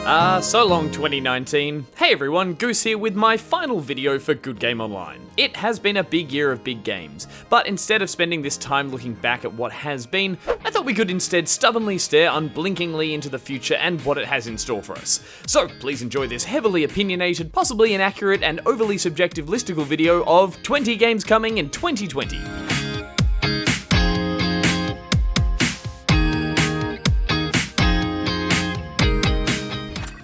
So long 2019. Hey everyone, Goose here with my final video for Good Game Online. It has been a big year of big games, but instead of spending this time looking back at what has been, I thought we could instead stubbornly stare unblinkingly into the future and what it has in store for us. So please enjoy this heavily opinionated, possibly inaccurate and overly subjective listicle video of 20 games coming in 2020.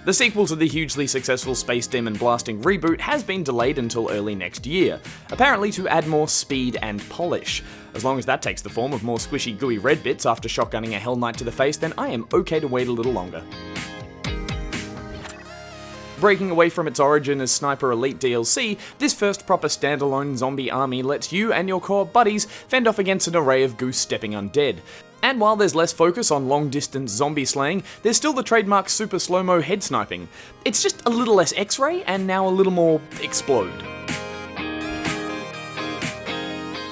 The sequel to the hugely successful Space Demon Blasting reboot has been delayed until early next year, apparently to add more speed and polish. As long as that takes the form of more squishy gooey red bits after shotgunning a Hell Knight to the face, then I am okay to wait a little longer. Breaking away from its origin as Sniper Elite DLC, this first proper standalone zombie army lets you and your core buddies fend off against an array of goose-stepping undead. And while there's less focus on long-distance zombie slaying, there's still the trademark super slow-mo head sniping. It's just a little less X-ray, and now a little more explode.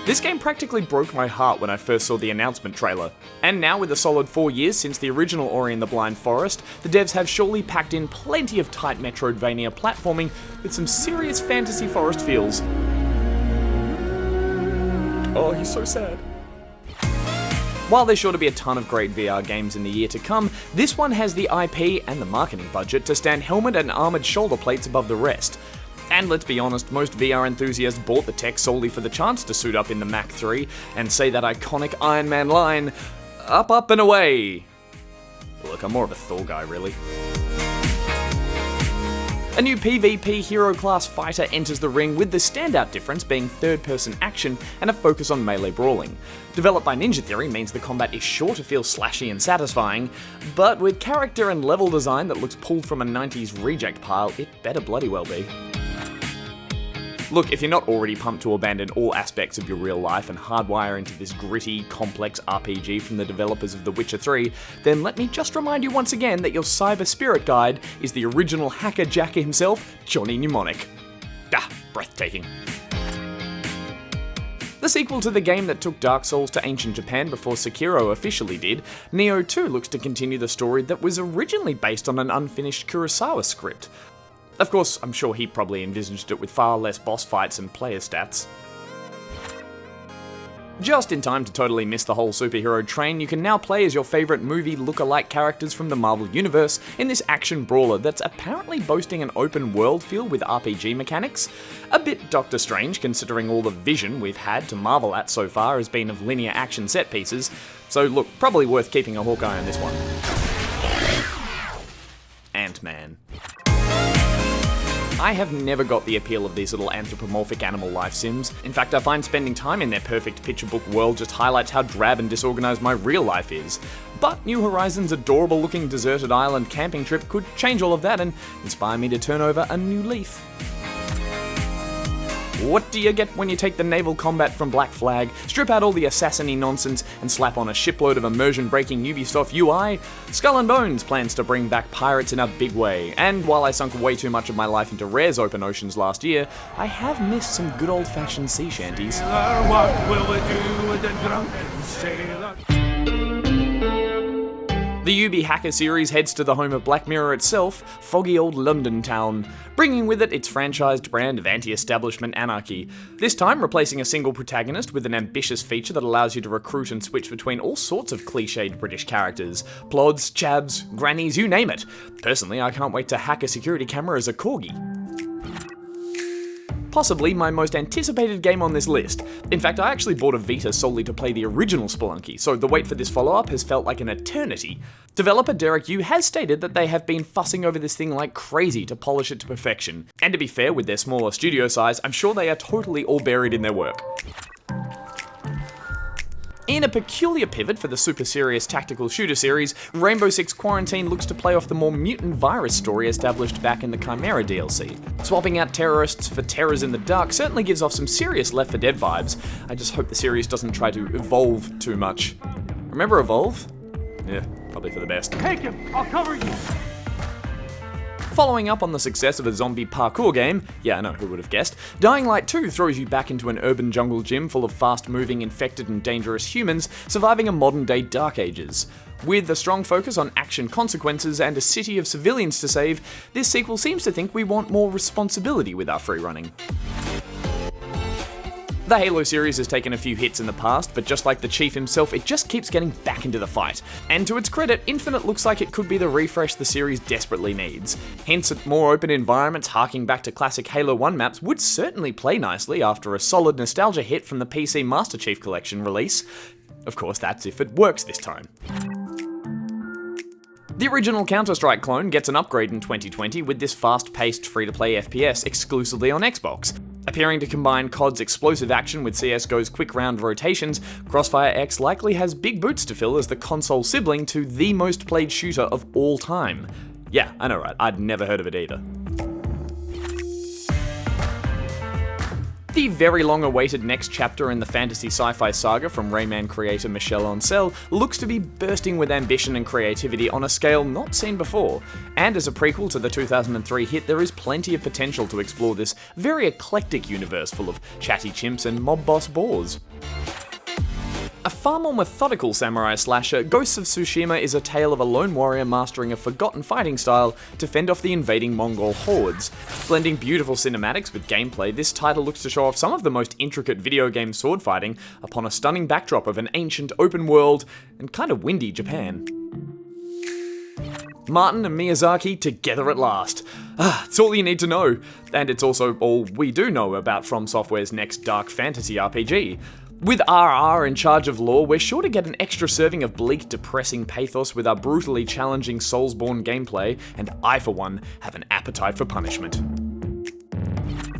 This game practically broke my heart when I first saw the announcement trailer. And now with a solid 4 years since the original Ori and the Blind Forest, the devs have surely packed in plenty of tight Metroidvania platforming with some serious fantasy forest feels. Oh, he's so sad. While there's sure to be a ton of great VR games in the year to come, this one has the IP and the marketing budget to stand helmet and armoured shoulder plates above the rest. And let's be honest, most VR enthusiasts bought the tech solely for the chance to suit up in the Mach 3 and say that iconic Iron Man line, up, up and away. Look, I'm more of a Thor guy, really. A new PvP hero class fighter enters the ring with the standout difference being third-person action and a focus on melee brawling. Developed by Ninja Theory means the combat is sure to feel slashy and satisfying, but with character and level design that looks pulled from a 90s reject pile, it better bloody well be. Look, if you're not already pumped to abandon all aspects of your real life and hardwire into this gritty, complex RPG from the developers of The Witcher 3, then let me just remind you once again that your cyber spirit guide is the original hacker jacker himself, Johnny Mnemonic. Breathtaking. The sequel to the game that took Dark Souls to ancient Japan before Sekiro officially did, Nioh 2 looks to continue the story that was originally based on an unfinished Kurosawa script. Of course, I'm sure he probably envisaged it with far less boss fights and player stats. Just in time to totally miss the whole superhero train, you can now play as your favourite movie look-alike characters from the Marvel Universe in this action brawler that's apparently boasting an open world feel with RPG mechanics. A bit Doctor Strange considering all the vision we've had to marvel at so far has been of linear action set pieces, so look, probably worth keeping a hawk eye on this one. Ant-Man. I have never got the appeal of these little anthropomorphic animal life sims. In fact, I find spending time in their perfect picture book world just highlights how drab and disorganized my real life is. But New Horizons' adorable looking deserted island camping trip could change all of that and inspire me to turn over a new leaf. What do you get when you take the naval combat from Black Flag, strip out all the assassin-y nonsense, and slap on a shipload of immersion-breaking Ubisoft UI? Skull and Bones plans to bring back pirates in a big way, and while I sunk way too much of my life into Rare's open oceans last year, I have missed some good old-fashioned sea shanties. What will we do with the drunken sailor? The Ubi Hacker series heads to the home of Black Mirror itself, foggy old London town, bringing with it its franchised brand of anti-establishment anarchy. This time replacing a single protagonist with an ambitious feature that allows you to recruit and switch between all sorts of cliched British characters. Plods, chavs, grannies, you name it. Personally, I can't wait to hack a security camera as a corgi. Possibly my most anticipated game on this list. In fact, I actually bought a Vita solely to play the original Spelunky, so the wait for this follow-up has felt like an eternity. Developer Derek Yu has stated that they have been fussing over this thing like crazy to polish it to perfection. And to be fair, with their smaller studio size, I'm sure they are totally all buried in their work. In a peculiar pivot for the super serious tactical shooter series, Rainbow Six Quarantine looks to play off the more mutant virus story established back in the Chimera DLC. Swapping out terrorists for terrors in the dark certainly gives off some serious Left 4 Dead vibes. I just hope the series doesn't try to evolve too much. Remember Evolve? Yeah, probably for the best. Take him! I'll cover you! Following up on the success of a zombie parkour game, yeah I know, who would have guessed, Dying Light 2 throws you back into an urban jungle gym full of fast-moving, infected and dangerous humans surviving a modern-day Dark Ages. With a strong focus on action consequences and a city of civilians to save, this sequel seems to think we want more responsibility with our freerunning. The Halo series has taken a few hits in the past, but just like the Chief himself, it just keeps getting back into the fight. And to its credit, Infinite looks like it could be the refresh the series desperately needs. Hence, more open environments harking back to classic Halo 1 maps would certainly play nicely after a solid nostalgia hit from the PC Master Chief Collection release. Of course, that's if it works this time. The original Counter-Strike clone gets an upgrade in 2020 with this fast-paced free-to-play FPS exclusively on Xbox. Appearing to combine COD's explosive action with CSGO's quick round rotations, CrossFIREX likely has big boots to fill as the console sibling to the most played shooter of all time. Yeah, I know, right? I'd never heard of it either. The very long-awaited next chapter in the fantasy sci-fi saga from Rayman creator Michel Ancel looks to be bursting with ambition and creativity on a scale not seen before, and as a prequel to the 2003 hit, there is plenty of potential to explore this very eclectic universe full of chatty chimps and mob boss boars. A far more methodical samurai slasher, Ghosts of Tsushima is a tale of a lone warrior mastering a forgotten fighting style to fend off the invading Mongol hordes. Blending beautiful cinematics with gameplay, this title looks to show off some of the most intricate video game sword fighting upon a stunning backdrop of an ancient open world and kind of windy Japan. Martin and Miyazaki together at last. It's all you need to know. And it's also all we do know about From Software's next dark fantasy RPG. With RR in charge of lore, we're sure to get an extra serving of bleak, depressing pathos with our brutally challenging Soulsborne gameplay, and I, for one, have an appetite for punishment.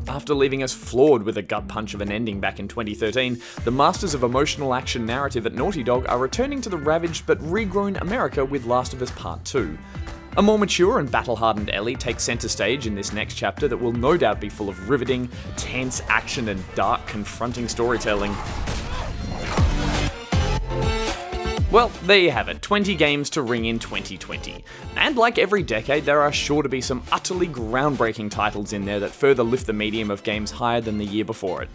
After leaving us floored with a gut punch of an ending back in 2013, the masters of emotional action narrative at Naughty Dog are returning to the ravaged but regrown America with Last of Us Part 2. A more mature and battle-hardened Ellie takes centre stage in this next chapter that will no doubt be full of riveting, tense action and dark, confronting storytelling. Well, there you have it, 20 games to ring in 2020. And like every decade, there are sure to be some utterly groundbreaking titles in there that further lift the medium of games higher than the year before it.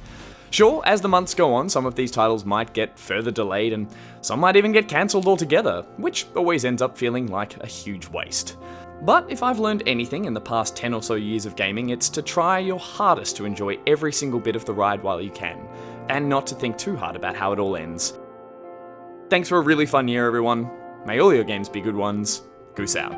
Sure, as the months go on, some of these titles might get further delayed and some might even get cancelled altogether, which always ends up feeling like a huge waste. But if I've learned anything in the past 10 or so years of gaming, it's to try your hardest to enjoy every single bit of the ride while you can, and not to think too hard about how it all ends. Thanks for a really fun year, everyone. May all your games be good ones. Goose out.